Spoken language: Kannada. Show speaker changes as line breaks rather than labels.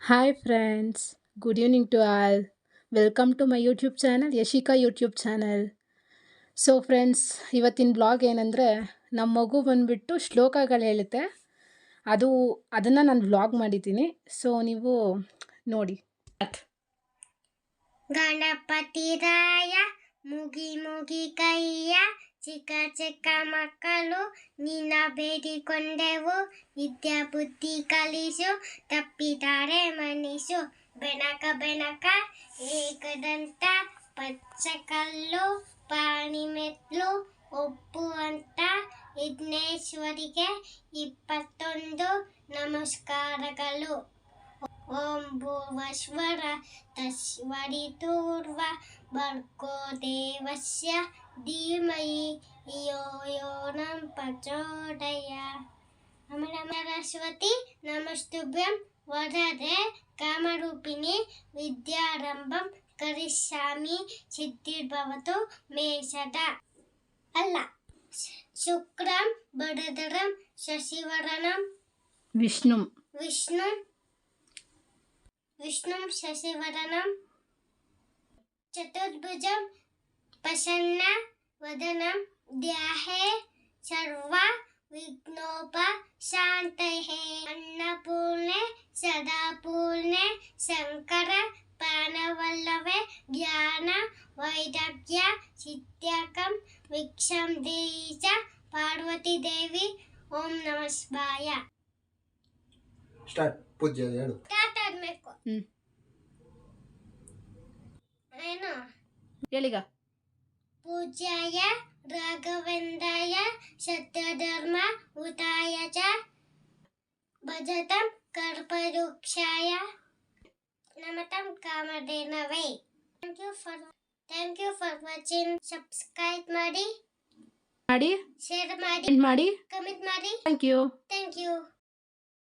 Hi friends, good evening to all. Welcome to my YouTube channel Yashika YouTube channel. So friends, ಇವತ್ತಿನ ಬ್ಲಾಗ್ ಏನಂದರೆ ನಮ್ಮ ಮಗು ಬಂದುಬಿಟ್ಟು ಶ್ಲೋಕಗಳು ಹೇಳುತ್ತೆ. ಅದನ್ನು ನಾನು ಬ್ಲಾಗ್ ಮಾಡಿದ್ದೀನಿ. ಸೊ ನೀವು ನೋಡಿ.
ಗಣಪತಿ ರಾಯ ಮುಗಿ ಮುಗಿ ಕೈಯ ಚಿಕ್ಕ ಚಿಕ್ಕ ಮಕ್ಕಳು ನಿನ್ನ ಬೇಡಿಕೊಂಡೆವು, ವಿದ್ಯಾ ಬುದ್ಧಿ ಕಲಿಸು, ತಪ್ಪಿದ್ದಾರೆ ಮನಿಸು. ಬೆನಕ ಬೆನಕ ಏಕದಂತ ಪಚ್ಚ ಕಲ್ಲು ಪಾಣಿ ಮೆಟ್ಲು ಒಪ್ಪುವಂತ ವಿಘ್ನೇಶ್ವರಿಗೆ 21 ನಮಸ್ಕಾರಗಳು. ಓಂ ಭುವಸ್ವರ ತಸ್ವರಿತೂರ್ವ ಭರ್ಗೋ ದೇವಸ್ಯ ಧೀಮಹಿ ಯೋ ಯೋ ನಂ ಪ್ರಚೋದಯ. ಸರಸ್ವತಿ ನಮಸ್ತುಭ್ಯಂ ವರದೆ ಕಾಮರೂಪಿಣಿ ವಿದ್ಯಾರಂಭಂ ಕರಿಷ್ಯಾಮಿ ಸಿದ್ಧಿರ್ಭವತು ಮೇ ಸದಾ. ಅಲ್ಲ, ಶುಕ್ರಂ ಭರಧರಂ ಶಶಿವರ್ಣಂ
ವಿಷ್ಣು
ಶಶಿವರ್ಣಂ ಚತುರ್ಭುಜಂ ಪ್ರಸನ್ನ ವದನಂ ಧ್ಯಾಯೇ ಸರ್ವ ವಿಘ್ನೋಪಶಾಂತಯೇ. ಅನ್ನಪೂರ್ಣೆ ಸದಾಪೂರ್ಣೆ ಶಂಕರ ಪ್ರಾಣವಲ್ಲಭೆ ಜ್ಞಾನ ವೈರಾಗ್ಯ ಸಿದ್ಧ್ಯಕಂ ವಿಕ್ಷಂ ದೇಶ ಪಾರ್ವತಿ ದೇವಿ. ಓಂ ನಮಃ ಶಿವಾಯ.
ಸ್ಟಾರ್ಟ್. ಪೂಜ್ಯ ಹೇಳು.
ಸ್ಟಾರ್ಟ್ ಆಗ್ಬೇಕು. ಏನು
ಹೇಳಿಗ.
ಪೂಜ್ಯಾಯ ರಾಘವೇಂದ್ರಾಯ ಸತ್ಯಧರ್ಮ ಉತಾಯ ಚ ಭಜತಂ ಕಲ್ಪವೃಕ್ಷಾಯ ನಮತಂ ಕಾಮಧೇನವೇ. Thank you for watching. Subscribe ಮಾಡಿ,
ಮಾಡಿ,
ಶೇರ್ ಮಾಡಿ,
ಮಾಡಿ,
ಕಮೆಂಟ್ ಮಾಡಿ.
Thank you.
Thank you.